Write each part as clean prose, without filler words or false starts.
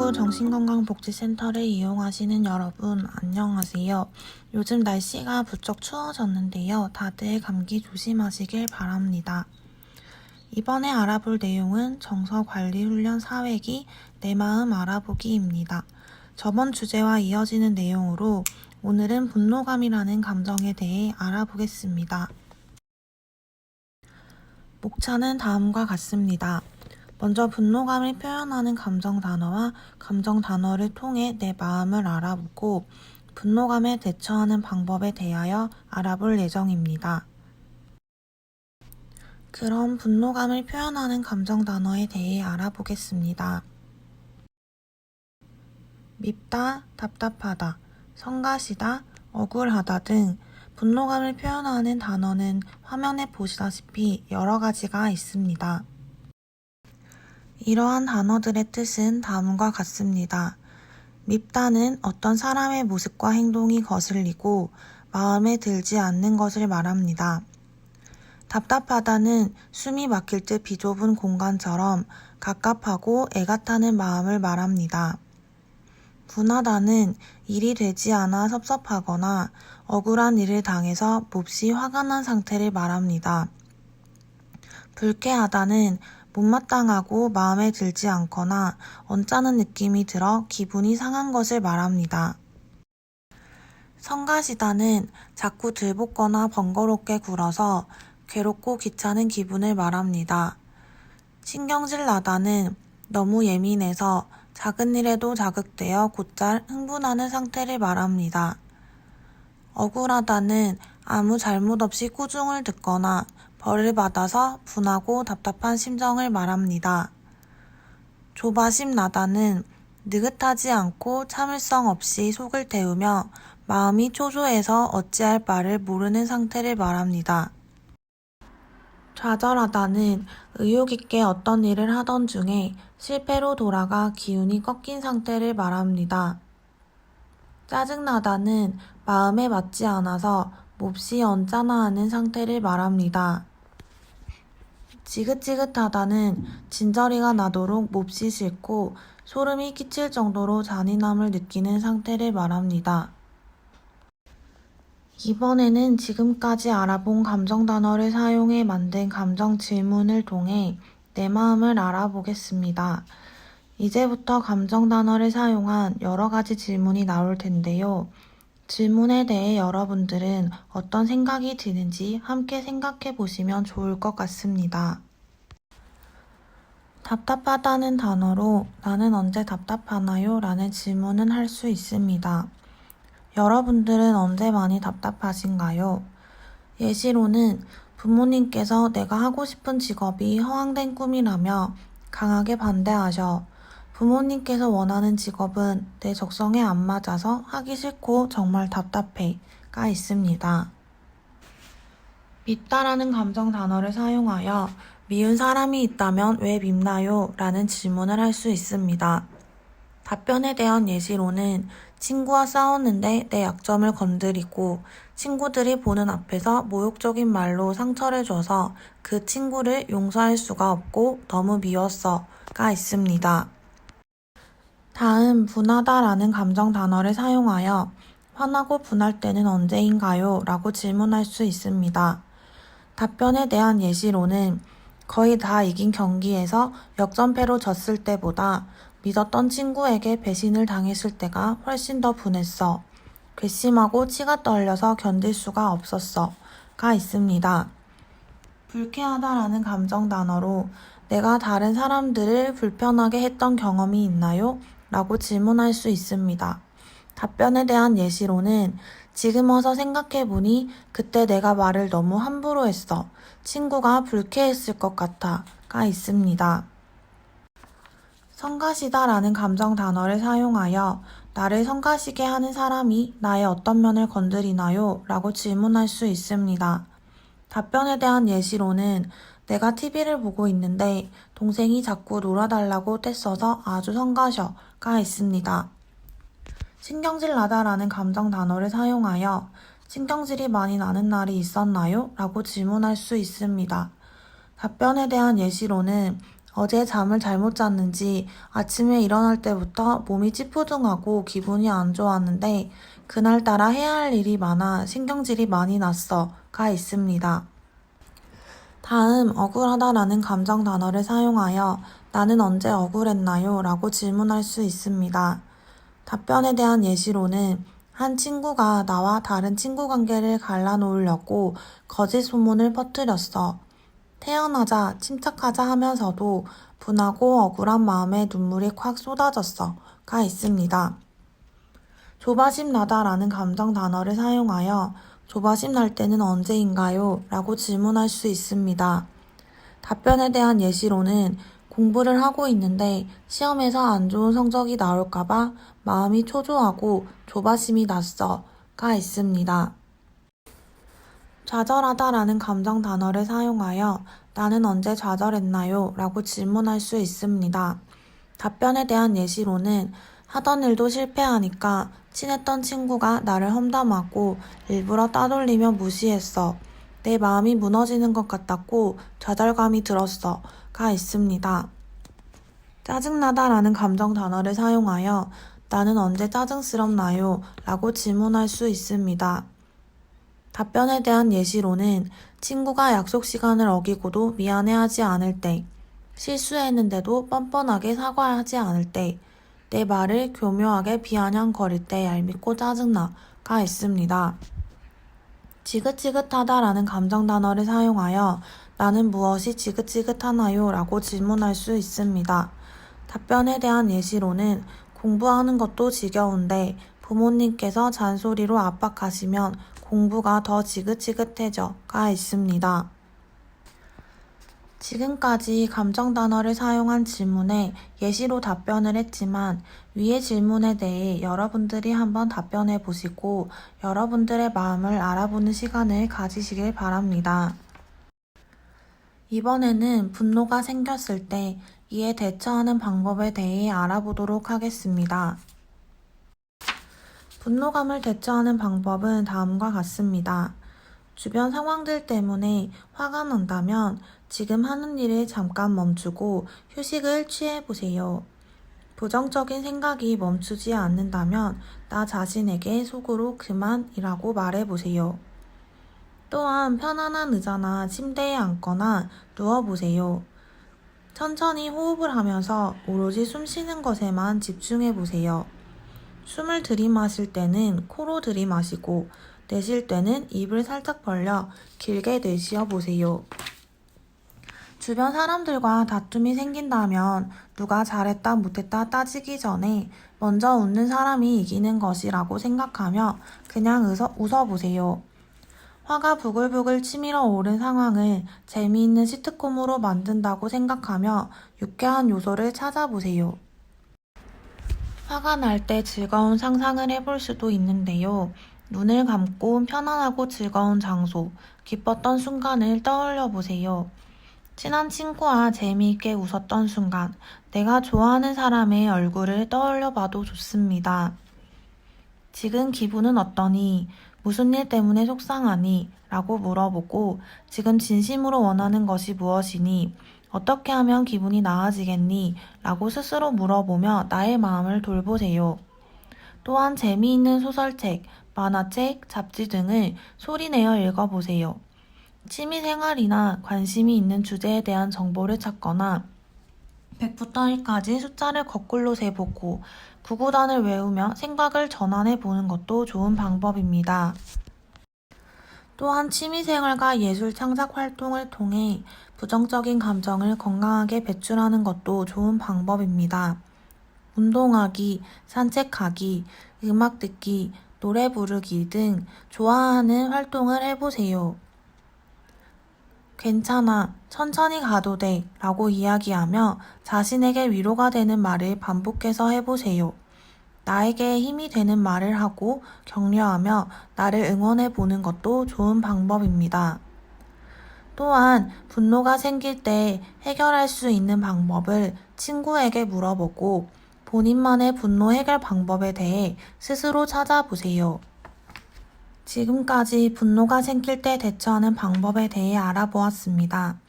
동구 정신건강복지센터를 이용하시는 여러분, 안녕하세요. 요즘 날씨가 부쩍 추워졌는데요. 다들 감기 조심하시길 바랍니다. 이번에 알아볼 내용은 정서관리훈련 4회기 내 마음 알아보기입니다. 저번 주제와 이어지는 내용으로 오늘은 분노감이라는 감정에 대해 알아보겠습니다. 목차는 다음과 같습니다. 먼저 분노감을 표현하는 감정 단어와 감정 단어를 통해 내 마음을 알아보고 분노감에 대처하는 방법에 대하여 알아볼 예정입니다. 그럼 분노감을 표현하는 감정 단어에 대해 알아보겠습니다. 밉다, 답답하다, 성가시다, 억울하다 등 분노감을 표현하는 단어는 화면에 보시다시피 여러 가지가 있습니다. 이러한 단어들의 뜻은 다음과 같습니다. 밉다는 어떤 사람의 모습과 행동이 거슬리고 마음에 들지 않는 것을 말합니다. 답답하다는 숨이 막힐 듯 비좁은 공간처럼 갑갑하고 애가 타는 마음을 말합니다. 분하다는 일이 되지 않아 섭섭하거나 억울한 일을 당해서 몹시 화가 난 상태를 말합니다. 불쾌하다는 못마땅하고 마음에 들지 않거나 언짢은 느낌이 들어 기분이 상한 것을 말합니다. 성가시다는 자꾸 들볶거나 번거롭게 굴어서 괴롭고 귀찮은 기분을 말합니다. 신경질 나다는 너무 예민해서 작은 일에도 자극되어 곧잘 흥분하는 상태를 말합니다. 억울하다는 아무 잘못 없이 꾸중을 듣거나 벌을 받아서 분하고 답답한 심정을 말합니다. 조바심 나다는 느긋하지 않고 참을성 없이 속을 태우며 마음이 초조해서 어찌할 바를 모르는 상태를 말합니다. 좌절하다는 의욕 있게 어떤 일을 하던 중에 실패로 돌아가 기운이 꺾인 상태를 말합니다. 짜증나다는 마음에 맞지 않아서 몹시 언짢아하는 상태를 말합니다. 지긋지긋하다는 진저리가 나도록 몹시 싫고 소름이 끼칠 정도로 잔인함을 느끼는 상태를 말합니다. 이번에는 지금까지 알아본 감정 단어를 사용해 만든 감정 질문을 통해 내 마음을 알아보겠습니다. 이제부터 감정 단어를 사용한 여러 가지 질문이 나올 텐데요. 질문에 대해 여러분들은 어떤 생각이 드는지 함께 생각해 보시면 좋을 것 같습니다. 답답하다는 단어로 나는 언제 답답하나요? 라는 질문은 할 수 있습니다. 여러분들은 언제 많이 답답하신가요? 예시로는 부모님께서 내가 하고 싶은 직업이 허황된 꿈이라며 강하게 반대하셔 부모님께서 원하는 직업은 내 적성에 안 맞아서 하기 싫고 정말 답답해가 있습니다. 밉다라는 감정 단어를 사용하여 미운 사람이 있다면 왜 밉나요? 라는 질문을 할 수 있습니다. 답변에 대한 예시로는 친구와 싸웠는데 내 약점을 건드리고 친구들이 보는 앞에서 모욕적인 말로 상처를 줘서 그 친구를 용서할 수가 없고 너무 미웠어가 있습니다. 다음 분하다라는 감정 단어를 사용하여 화나고 분할 때는 언제인가요? 라고 질문할 수 있습니다. 답변에 대한 예시로는 거의 다 이긴 경기에서 역전패로 졌을 때보다 믿었던 친구에게 배신을 당했을 때가 훨씬 더 분했어. 괘씸하고 치가 떨려서 견딜 수가 없었어. 가 있습니다. 불쾌하다라는 감정 단어로 내가 다른 사람들을 불편하게 했던 경험이 있나요? 라고 질문할 수 있습니다. 답변에 대한 예시로는 지금 와서 생각해보니 그때 내가 말을 너무 함부로 했어. 친구가 불쾌했을 것 같아. 가 있습니다. 성가시다라는 감정 단어를 사용하여 나를 성가시게 하는 사람이 나의 어떤 면을 건드리나요? 라고 질문할 수 있습니다. 답변에 대한 예시로는 내가 TV를 보고 있는데 동생이 자꾸 놀아달라고 떼써서 아주 성가셔가 있습니다. 신경질 나다라는 감정 단어를 사용하여 신경질이 많이 나는 날이 있었나요? 라고 질문할 수 있습니다. 답변에 대한 예시로는 어제 잠을 잘못 잤는지 아침에 일어날 때부터 몸이 찌푸둥하고 기분이 안 좋았는데 그날따라 해야 할 일이 많아 신경질이 많이 났어가 있습니다. 다음 억울하다라는 감정 단어를 사용하여 나는 언제 억울했나요? 라고 질문할 수 있습니다. 답변에 대한 예시로는 한 친구가 나와 다른 친구 관계를 갈라놓으려고 거짓 소문을 퍼뜨렸어. 태어나자 침착하자 하면서도 분하고 억울한 마음에 눈물이 콱 쏟아졌어가 있습니다. 조바심 나다라는 감정 단어를 사용하여 조바심 날 때는 언제인가요? 라고 질문할 수 있습니다. 답변에 대한 예시로는 공부를 하고 있는데 시험에서 안 좋은 성적이 나올까봐 마음이 초조하고 조바심이 났어가 있습니다. 좌절하다라는 감정 단어를 사용하여 나는 언제 좌절했나요? 라고 질문할 수 있습니다. 답변에 대한 예시로는 하던 일도 실패하니까 친했던 친구가 나를 험담하고 일부러 따돌리며 무시했어. 내 마음이 무너지는 것 같았고 좌절감이 들었어가 있습니다. 짜증나다라는 감정 단어를 사용하여 나는 언제 짜증스럽나요? 라고 질문할 수 있습니다. 답변에 대한 예시로는 친구가 약속 시간을 어기고도 미안해하지 않을 때, 실수했는데도 뻔뻔하게 사과하지 않을 때, 내 말을 교묘하게 비아냥거릴 때 얄밉고 짜증나가 있습니다. 지긋지긋하다라는 감정 단어를 사용하여 나는 무엇이 지긋지긋하나요? 라고 질문할 수 있습니다. 답변에 대한 예시로는 공부하는 것도 지겨운데 부모님께서 잔소리로 압박하시면 공부가 더 지긋지긋해져가 있습니다. 지금까지 감정 단어를 사용한 질문에 예시로 답변을 했지만 위의 질문에 대해 여러분들이 한번 답변해 보시고 여러분들의 마음을 알아보는 시간을 가지시길 바랍니다. 이번에는 분노가 생겼을 때 이에 대처하는 방법에 대해 알아보도록 하겠습니다. 분노감을 대처하는 방법은 다음과 같습니다. 주변 상황들 때문에 화가 난다면 지금 하는 일을 잠깐 멈추고 휴식을 취해보세요. 부정적인 생각이 멈추지 않는다면 나 자신에게 속으로 그만이라고 말해보세요. 또한 편안한 의자나 침대에 앉거나 누워보세요. 천천히 호흡을 하면서 오로지 숨 쉬는 것에만 집중해보세요. 숨을 들이마실 때는 코로 들이마시고 내쉴 때는 입을 살짝 벌려 길게 내쉬어 보세요. 주변 사람들과 다툼이 생긴다면 누가 잘했다 못했다 따지기 전에 먼저 웃는 사람이 이기는 것이라고 생각하며 그냥 웃어보세요. 화가 부글부글 치밀어 오른 상황을 재미있는 시트콤으로 만든다고 생각하며 유쾌한 요소를 찾아보세요. 화가 날 때 즐거운 상상을 해볼 수도 있는데요. 눈을 감고 편안하고 즐거운 장소, 기뻤던 순간을 떠올려 보세요. 친한 친구와 재미있게 웃었던 순간, 내가 좋아하는 사람의 얼굴을 떠올려 봐도 좋습니다. 지금 기분은 어떠니? 무슨 일 때문에 속상하니? 라고 물어보고 지금 진심으로 원하는 것이 무엇이니? 어떻게 하면 기분이 나아지겠니? 라고 스스로 물어보며 나의 마음을 돌보세요. 또한 재미있는 소설책, 만화책, 잡지 등을 소리내어 읽어보세요. 취미생활이나 관심이 있는 주제에 대한 정보를 찾거나 100부터 1까지 숫자를 거꾸로 세보고 구구단을 외우며 생각을 전환해보는 것도 좋은 방법입니다. 또한 취미생활과 예술 창작 활동을 통해 부정적인 감정을 건강하게 배출하는 것도 좋은 방법입니다. 운동하기, 산책하기, 음악 듣기, 노래 부르기 등 좋아하는 활동을 해보세요. 괜찮아, 천천히 가도 돼 라고 이야기하며 자신에게 위로가 되는 말을 반복해서 해보세요. 나에게 힘이 되는 말을 하고 격려하며 나를 응원해 보는 것도 좋은 방법입니다. 또한 분노가 생길 때 해결할 수 있는 방법을 친구에게 물어보고 본인만의 분노 해결 방법에 대해 스스로 찾아보세요. 지금까지 분노가 생길 때 대처하는 방법에 대해 알아보았습니다.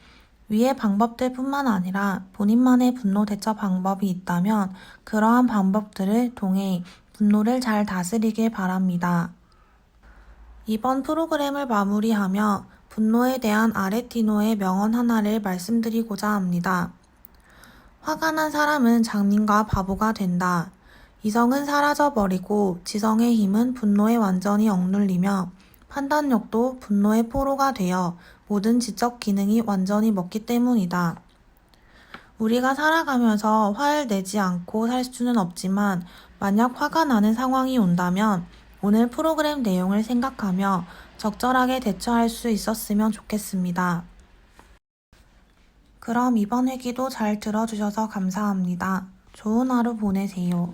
위의 방법들 뿐만 아니라 본인만의 분노 대처 방법이 있다면 그러한 방법들을 통해 분노를 잘 다스리길 바랍니다. 이번 프로그램을 마무리하며 분노에 대한 아레티노의 명언 하나를 말씀드리고자 합니다. 화가 난 사람은 장님과 바보가 된다. 이성은 사라져버리고 지성의 힘은 분노에 완전히 억눌리며 판단력도 분노의 포로가 되어 모든 지적 기능이 완전히 먹기 때문이다. 우리가 살아가면서 화를 내지 않고 살 수는 없지만 만약 화가 나는 상황이 온다면 오늘 프로그램 내용을 생각하며 적절하게 대처할 수 있었으면 좋겠습니다. 그럼 이번 회기도 잘 들어주셔서 감사합니다. 좋은 하루 보내세요.